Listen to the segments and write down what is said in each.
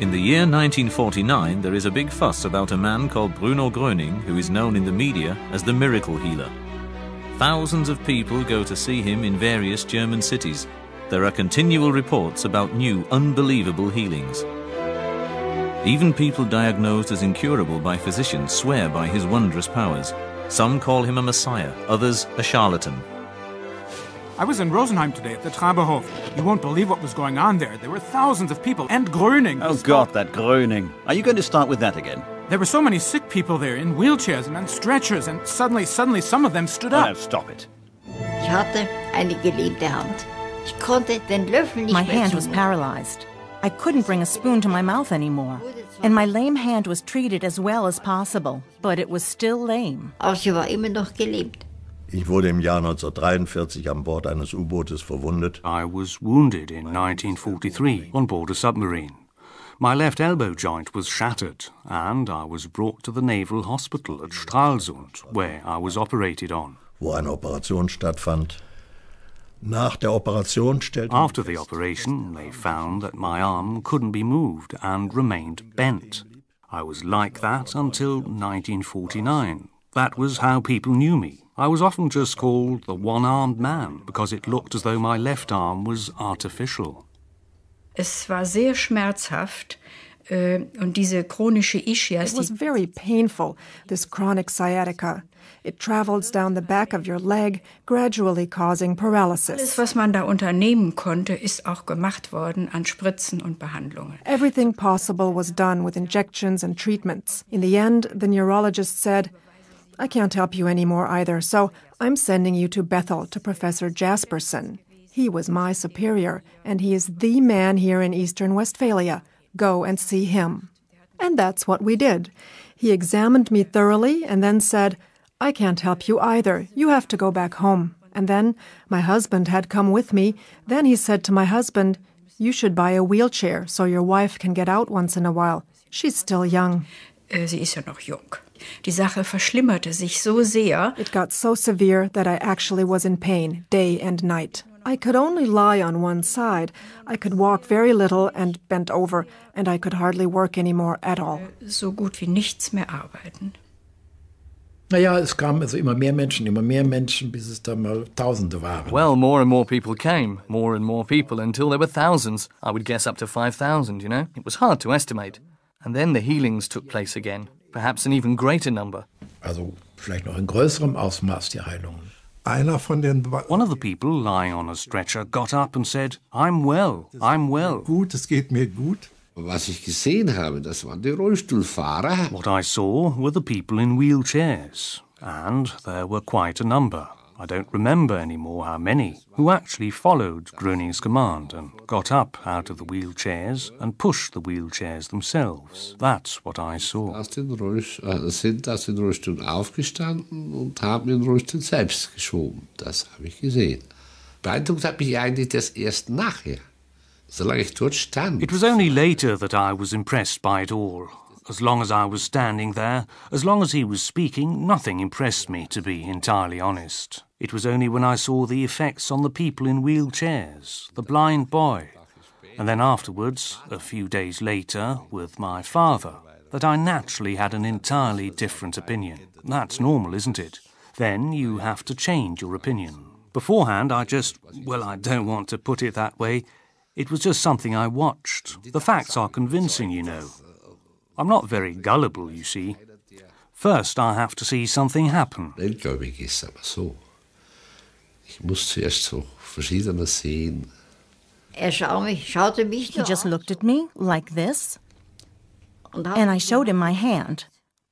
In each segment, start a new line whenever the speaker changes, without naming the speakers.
In the year 1949, there is a big fuss about a man called Bruno Gröning, who is known in the media as the miracle healer. Thousands of people go to see him in various German cities. There are continual reports about new, unbelievable healings. Even people diagnosed as incurable by physicians swear by his wondrous powers. Some call him a messiah, others a charlatan.
I was in Rosenheim today at the Traberhof. You won't believe what was going on there. There were thousands of people, and Gröning.
Oh God, that Gröning. Are you going to start with that again?
There were so many sick people there, in wheelchairs and on stretchers, and suddenly some of them stood up.
Oh, no, stop it.
Ich hatte eine gelähmte Hand. Ich konnte den Löffel nicht
My
mehr
hand was
zumuten.
paralyzed. I couldn't bring a spoon to my mouth anymore. And my lame hand was treated as well as possible, but it was still lame.
Aber sie war immer noch gelähmt.
Ich wurde im Jahr 1943 an Bord eines U-Bootes verwundet.
I was wounded in 1943 on board a submarine. My left elbow joint was shattered, and I was brought to the Naval Hospital at Stralsund, where I was operated on.
Wo eine Operation stattfand. Nach der Operation stellten
After the operation, they found that my arm couldn't be moved and remained bent. I was like that until 1949. That was how people knew me. I was often just called the one-armed man because it looked as though my left arm was artificial.
Es war sehr schmerzhaft und diese chronische Ischias.
It was very painful, this chronic sciatica. It travels down the back of your leg, gradually causing paralysis.
Alles, was man da unternehmen konnte, ist auch gemacht worden an Spritzen und Behandlungen.
Everything possible was done with injections and treatments. In the end, the neurologist said, I can't help you anymore either, so I'm sending you to Bethel to Professor Jasperson. He was my superior, and he is the man here in Eastern Westphalia. Go and see him. And that's what we did. He examined me thoroughly and then said, I can't help you either. You have to go back home. And then my husband had come with me. Then he said to my husband, you should buy a wheelchair so your wife can get out once in a while. She's still young.
Sie ist ja noch jung. Die Sache verschlimmerte sich so sehr.
It got so severe that I actually was in pain day and night. I could only lie on one side. I could walk very little and bent over, and I could hardly work anymore at all.
So gut wie nichts mehr arbeiten.
Naja, es kamen also immer mehr Menschen, bis es dann mal Tausende waren.
Well, more and more people came, more and more people, until there were thousands. I would guess up to 5,000, you know. It was hard to estimate. And then the healings took place again, perhaps an even greater number.
Also vielleicht noch in größerem Ausmaß die Heilungen.
One of the people lying on a stretcher got up and said, I'm well, I'm well.
Gut, es geht mir gut.
Was ich gesehen habe, das waren die Rollstuhlfahrer.
What I saw were the people in wheelchairs, and there were quite a number. I don't remember anymore how many, who actually followed Gröning's command and got up out of the wheelchairs and pushed the wheelchairs themselves. That's what I saw.
Sind aus den Rollstühlen aufgestanden und haben den Rollstuhl selbst geschoben. Das habe ich gesehen. Beeindruckt hat mich eigentlich das erst nachher, solange ich dort stand.
It was only later that I was impressed by it all. As long as I was standing there, as long as he was speaking, nothing impressed me, to be entirely honest. It was only when I saw the effects on the people in wheelchairs, the blind boy, and then afterwards, a few days later, with my father, that I naturally had an entirely different opinion. That's normal, isn't it? Then you have to change your opinion. Beforehand, I don't want to put it that way. It was just something I watched. The facts are convincing, you know. I'm not very gullible, you see. First, I have to see something happen.
Dann glaube ich, ist es aber so. Ich muss zuerst so Verschiedenes sehen.
Schaute mich
He just looked at me like this, and I showed him my hand.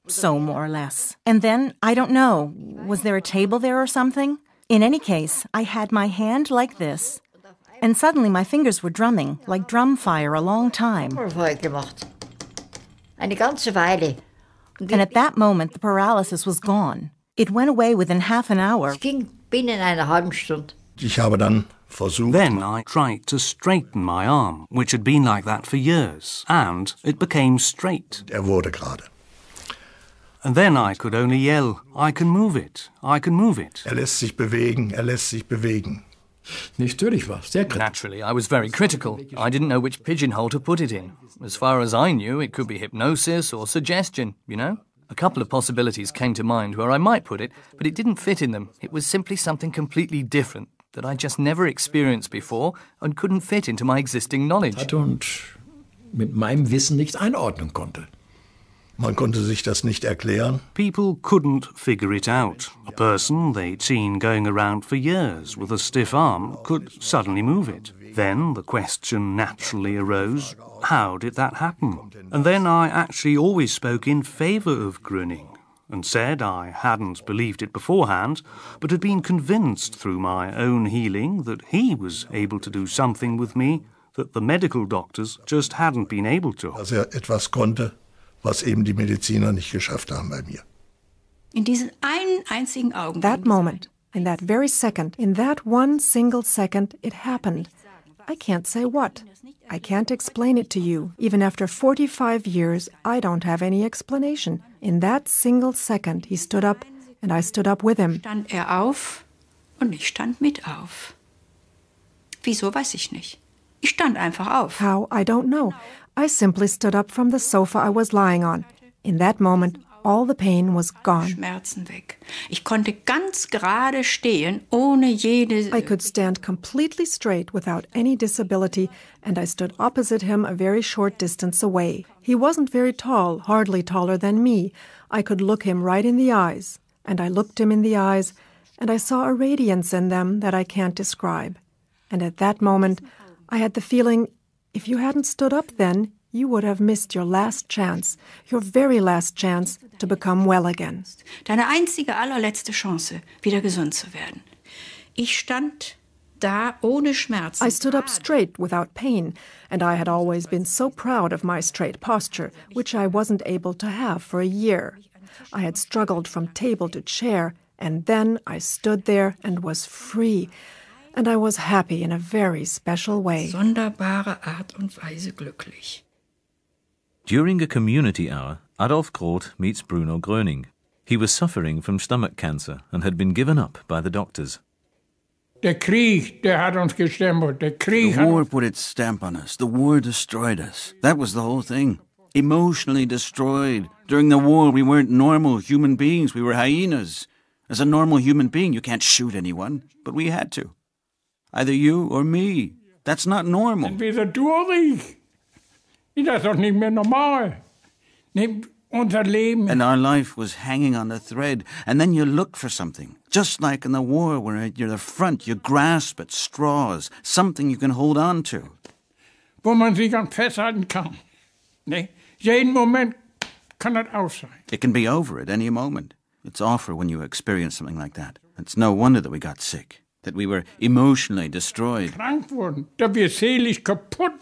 So, more or less. And then, I don't know, was there a table there or something? In any case, I had my hand like this, and suddenly my fingers were drumming, like drum fire, a long time.
Eine ganze Weile.
And at that moment, the paralysis was gone. It went away within half an hour.
Es ging binnen einer halben Stunde.
Ich habe dann versucht.
Then I tried to straighten my arm, which had been like that for years, and it became straight.
Wurde gerade.
And then I could only yell, I can move it, I can move it.
Lässt sich bewegen, lässt sich bewegen.
Natürlich war sehr kritisch.
Naturally, I was very critical. I didn't know which pigeonhole to put it in. As far as I knew, it could be hypnosis or suggestion, you know? A couple of possibilities came to mind where I might put it, but it didn't fit in them. It was simply something completely different that I just never experienced before and couldn't fit into my existing knowledge.
Hatte und mit meinem Wissen nicht einordnen konnte.
Man konnte sich das nicht erklären.
People couldn't figure it out. A person they'd seen going around for years with a stiff arm could suddenly move it. Then the question naturally arose, how did that happen? And then I actually always spoke in favour of Gröning and said I hadn't believed it beforehand, but had been convinced through my own healing that he was able to do something with me that the medical doctors just hadn't been able to.
Dass etwas konnte, was eben die Mediziner nicht geschafft haben bei mir.
In diesen einen einzigen Augenblick.
That moment, in that very second, in that one single second, it happened. I can't say what. I can't explain it to you. Even after 45 years, I don't have any explanation. In that single second, he stood up, and I stood up with him.
Stand auf und ich stand mit auf. Wieso, weiß ich nicht. Ich stand einfach auf.
How, I don't know. I simply stood up from the sofa I was lying on. In that moment, all the pain was gone.
Schmerzen weg. Ich konnte ganz gerade stehen, ohne jede...
I could stand completely straight without any disability, and I stood opposite him a very short distance away. He wasn't very tall, hardly taller than me. I could look him right in the eyes, and I looked him in the eyes, and I saw a radiance in them that I can't describe. And at that moment, I had the feeling, if you hadn't stood up then, you would have missed your last chance, your very last chance to become well again.
Deine einzige, allerletzte Chance, wieder gesund zu werden. Ich stand da ohne Schmerzen.
I stood up straight without pain, and I had always been so proud of my straight posture, which I wasn't able to have for a year. I had struggled from table to chair, and then I stood there and was free. And I was happy in a very special way.
Sonderbare Art und Weise glücklich.
During a community hour, Adolf Groth meets Bruno Gröning. He was suffering from stomach cancer and had been given up by the doctors.
Der Krieg, der hat uns gestempelt.
The war put its stamp on us. The war destroyed us. That was the whole thing. Emotionally destroyed. During the war, we weren't normal human beings. We were hyenas. As a normal human being, you can't shoot anyone. But we had to. Either you or me. That's not normal.
Entweder du oder ich. Das ist doch nicht mehr normal. Unser Leben.
And our life was hanging on a thread. And then you looked for something. Just like in the war, where you're the front, you grasp at straws. Something you can hold on to.
Wo man sich an festhalten kann. Jeden Moment kann das aus sein.
It can be over at any moment. It's awful when you experience something like that. It's no wonder that we got sick. That we were emotionally destroyed.
Krank wurden. Da wir seelisch kaputt.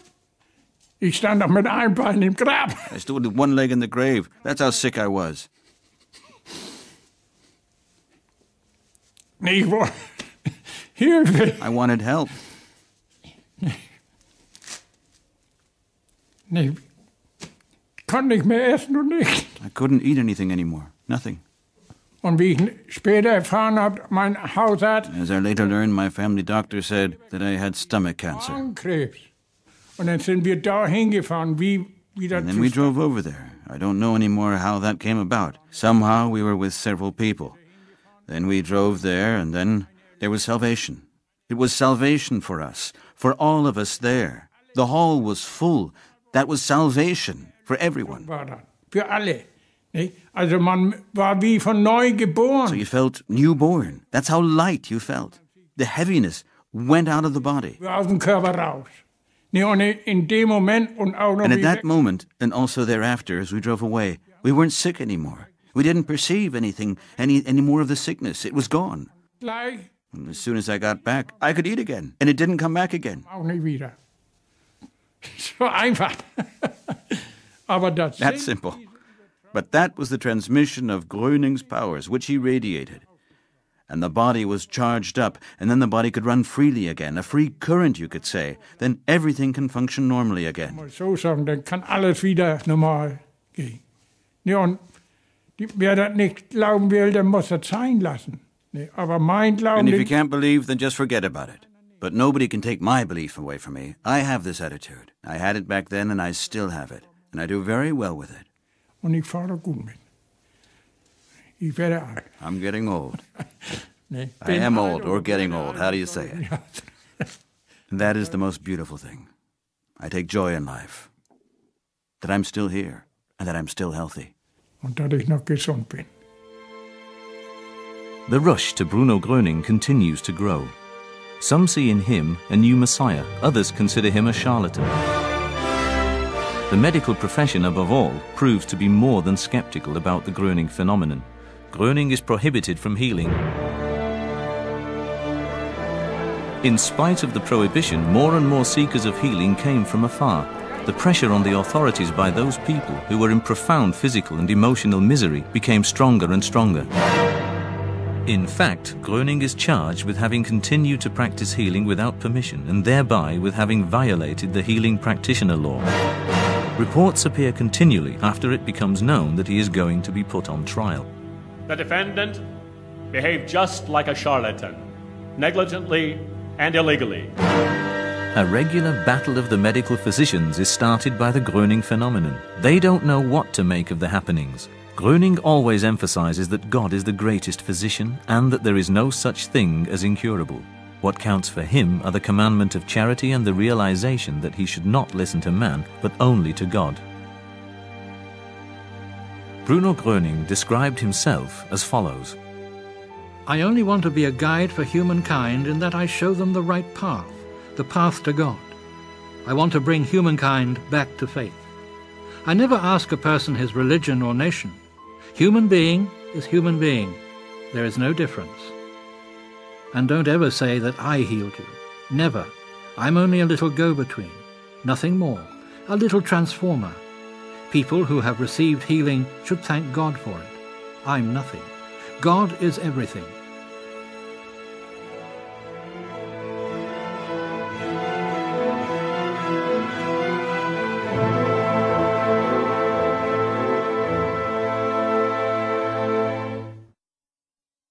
Ich stand noch mit einem Bein im Grab.
I stood with one leg in the grave. That's how sick I was.
Ich wollte Hilfe.
I wanted help.
Ich konnte nicht mehr essen und nichts.
I couldn't eat anything anymore. Nothing.
Und wie ich später erfahren habe, mein Hausarzt...
As I later learned, my family doctor said that I had stomach cancer.
Magenkrebs. Und dann sind wir da hingefahren, wie das...
And then we drove over there. I don't know anymore how that came about. Somehow we were with several people. Then we drove there, and then there was salvation. It was salvation for us, for all of us there. The hall was full. That was salvation for everyone.
Für alle. Also man war wie von neu geboren.
So you felt newborn. That's how light you felt. The heaviness went out of the body.
Aus dem Körper raus. Und in dem Moment und auch noch
and at that moment, and also thereafter, as we drove away, we weren't sick anymore. We didn't perceive anything, any more of the sickness. It was gone.
Gleich.
And as soon as I got back, I could eat again. And it didn't come back again.
Auch nicht wieder. So einfach. Aber
that's simple. But that was the transmission of Gröning's powers, which he radiated. And the body was charged up, and then the body could run freely again, a free current, you could say. Then everything can function normally again.
So sagen, dann kann alles wieder normal gehen. Und wer das nicht glauben will, der muss das sein lassen. Aber mein Glauben...
And if you can't believe, then just forget about it. But nobody can take my belief away from me. I have this attitude. I had it back then and I still have it. And I do very well with it.
Und ich fahre gut mit. Ich werde alt.
I'm getting old.
Nee,
I am old, or getting old. How do you say it? And that is the most beautiful thing. I take joy in life. That I'm still here, and that I'm still healthy.
Und dass ich noch gesund bin.
The rush to Bruno Gröning continues to grow. Some see in him a new messiah, others consider him a charlatan. The medical profession, above all, proves to be more than skeptical about the Gröning phenomenon. Gröning is prohibited from healing. In spite of the prohibition, more and more seekers of healing came from afar. The pressure on the authorities by those people who were in profound physical and emotional misery became stronger and stronger. In fact, Gröning is charged with having continued to practice healing without permission and thereby with having violated the healing practitioner law. Reports appear continually after it becomes known that he is going to be put on trial.
The defendant behaved just like a charlatan, negligently and illegally.
A regular battle of the medical physicians is started by the Gröning phenomenon. They don't know what to make of the happenings. Gröning always emphasizes that God is the greatest physician and that there is no such thing as incurable. What counts for him are the commandment of charity and the realization that he should not listen to man, but only to God. Bruno Gröning described himself as follows.
I only want to be a guide for humankind in that I show them the right path, the path to God. I want to bring humankind back to faith. I never ask a person his religion or nation. Human being is human being. There is no difference. And don't ever say that I healed you. Never. I'm only a little go-between, nothing more, a little transformer. People who have received healing should thank God for it. I'm nothing. God is everything.